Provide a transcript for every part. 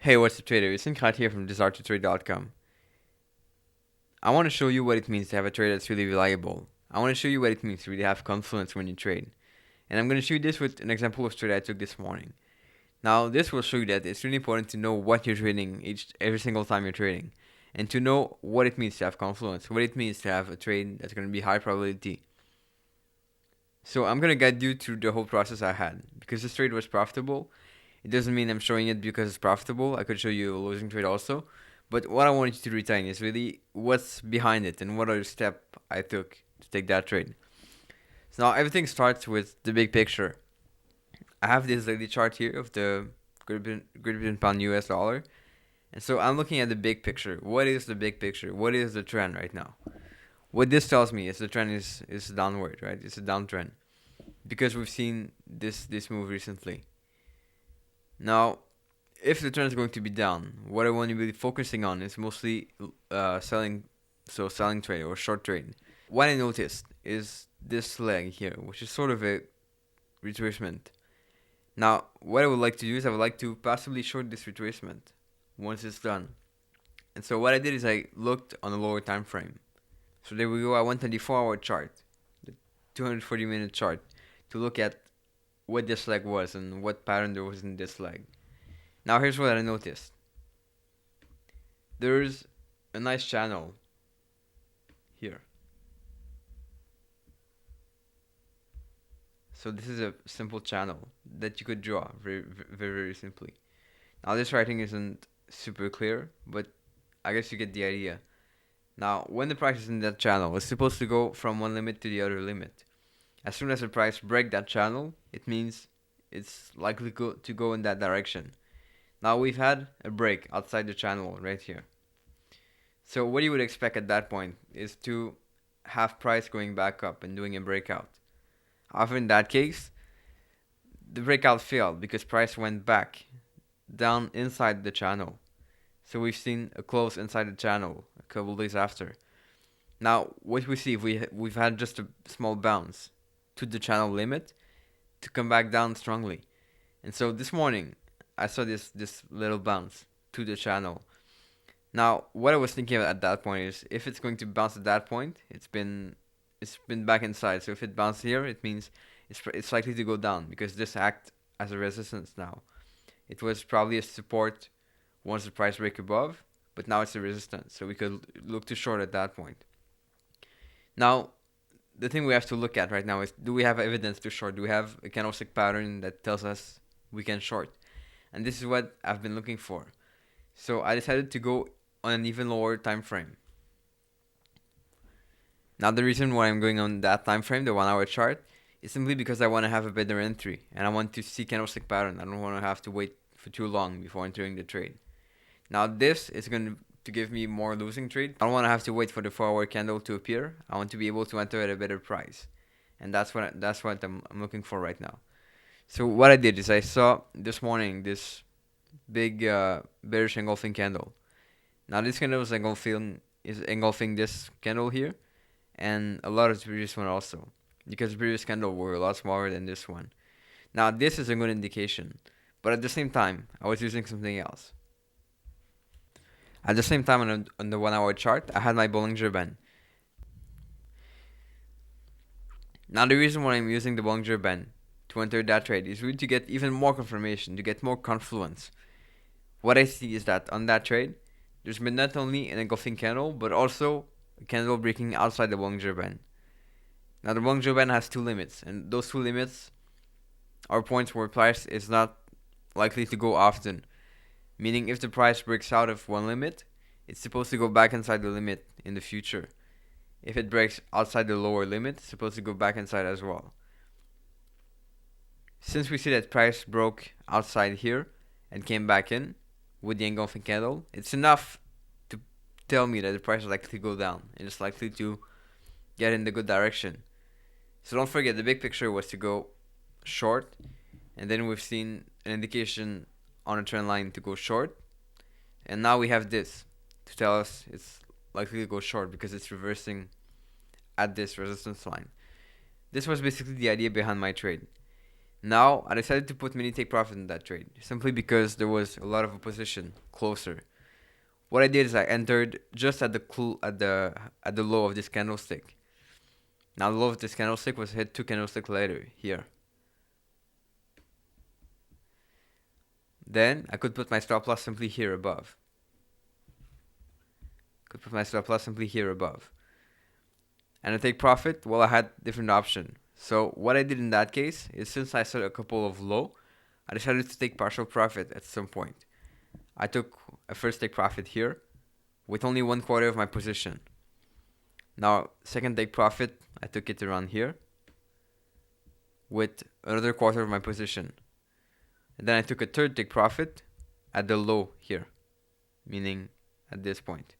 Hey, what's up, trader? It's Khat here from DesireToTRADE.com. I want to show you what it means to have a trade that's really reliable. I want to show you what it means to really have confluence when you trade. And I'm going to show you this with an example of trade I took this morning. Now, this will show you that it's really important to know what you're trading every single time you're trading. And to know what it means to have confluence, what it means to have a trade that's going to be high probability. So I'm going to guide you through the whole process I had. Because this trade was profitable, it doesn't mean I'm showing it because it's profitable. I could show you a losing trade also. But what I want you to retain is really what's behind it and what are the steps I took to take that trade. So now everything starts with the big picture. I have this daily chart here of the Great Britain pound US dollar. And so I'm looking at the big picture. What is the big picture? What is the trend right now? What this tells me is the trend is downward, right? It's a downtrend. Because we've seen this move recently. Now, if the trend is going to be down, what I want to be focusing on is mostly selling trade or short trade. What I noticed is this leg here, which is sort of a retracement. Now, what I would like to do is I would like to possibly short this retracement once it's done. And so what I did is I looked on the lower time frame. So there we go. I went on the 4-hour chart, the 240-minute chart, to look at what this leg was and what pattern there was in this leg. Now here's what I noticed. There's a nice channel here. So this is a simple channel that you could draw very simply. Now this writing isn't super clear, but I guess you get the idea. Now when the price is in that channel, it's supposed to go from one limit to the other limit. As soon as the price breaks that channel, it means it's likely to go in that direction. Now we've had a break outside the channel right here. So what you would expect at that point is to have price going back up and doing a breakout. However, in that case, the breakout failed because price went back down inside the channel. So we've seen a close inside the channel a couple days after. Now, what we see, we've had just a small bounce to the channel limit to come back down strongly. And so this morning, I saw this little bounce to the channel. Now, what I was thinking at that point is if it's going to bounce at that point, it's been back inside. So if it bounced here, it means it's likely to go down because this act as a resistance now. It was probably a support once the price break above, but now it's a resistance. So we could look to short at that point. Now, the thing we have to look at right now is, do we have evidence to short? Do we have a candlestick pattern that tells us we can short? And this is what I've been looking for. So I decided to go on an even lower time frame. Now the reason why I'm going on that time frame, the 1-hour chart, is simply because I want to have a better entry and I want to see candlestick pattern. I don't want to have to wait for too long before entering the trade. Now this is going to give me more losing trade. I don't want to have to wait for the 4-hour candle to appear. I want to be able to enter at a better price, and that's what I'm looking for right now. So what I did is I saw this morning this big bearish engulfing candle. Now this candle is engulfing this candle here, and a lot of the previous one also, because the previous candle were a lot smaller than this one. Now this is a good indication, but at the same time I was using something else. At the same time on the 1-hour chart, I had my Bollinger Band. Now the reason why I'm using the Bollinger Band to enter that trade is really to get even more confirmation, to get more confluence. What I see is that on that trade, there's been not only an engulfing candle, but also a candle breaking outside the Bollinger Band. Now the Bollinger Band has two limits, and those two limits are points where price is not likely to go often. Meaning if the price breaks out of one limit, it's supposed to go back inside the limit in the future. If it breaks outside the lower limit, it's supposed to go back inside as well. Since we see that price broke outside here and came back in with the engulfing candle, it's enough to tell me that the price is likely to go down and it's likely to get in the good direction. So don't forget, the big picture was to go short, and then we've seen an indication on a trend line to go short, and now we have this to tell us it's likely to go short because it's reversing at this resistance line. This was basically the idea behind my trade. Now I decided to put mini take profit in that trade simply because there was a lot of opposition closer. What I did is I entered just at the low of this candlestick. Now the low of this candlestick was hit 2 candlesticks later here. Then I could put my stop loss simply here above. And to take profit, well, I had different option. So what I did in that case is, since I set a couple of low, I decided to take partial profit at some point. I took a first take profit here with only 1/4 of my position. Now, second take profit, I took it around here with another 1/4 of my position. And then I took a third take profit at the low here, meaning at this point.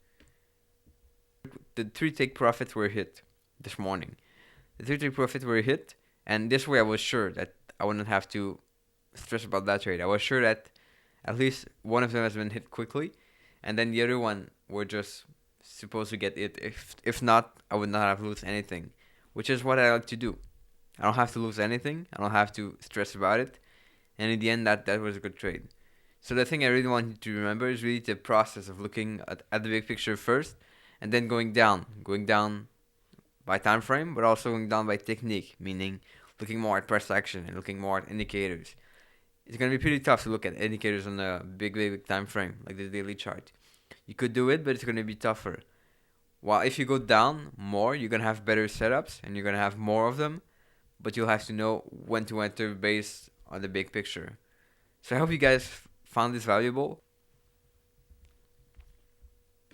The 3 take profits were hit this morning. The 3 take profits were hit, and this way I was sure that I wouldn't have to stress about that trade. I was sure that at least one of them has been hit quickly, and then the other one were just supposed to get it. If not, I would not have lost anything, which is what I like to do. I don't have to lose anything. I don't have to stress about it. And in the end, that was a good trade. So the thing I really want you to remember is really the process of looking at the big picture first, and then going down by time frame, but also going down by technique, meaning looking more at price action and looking more at indicators. It's going to be pretty tough to look at indicators on a big time frame, like the daily chart. You could do it, but it's going to be tougher. While if you go down more, you're going to have better setups, and you're going to have more of them, but you'll have to know when to enter based on the big picture. So I hope you guys found this valuable.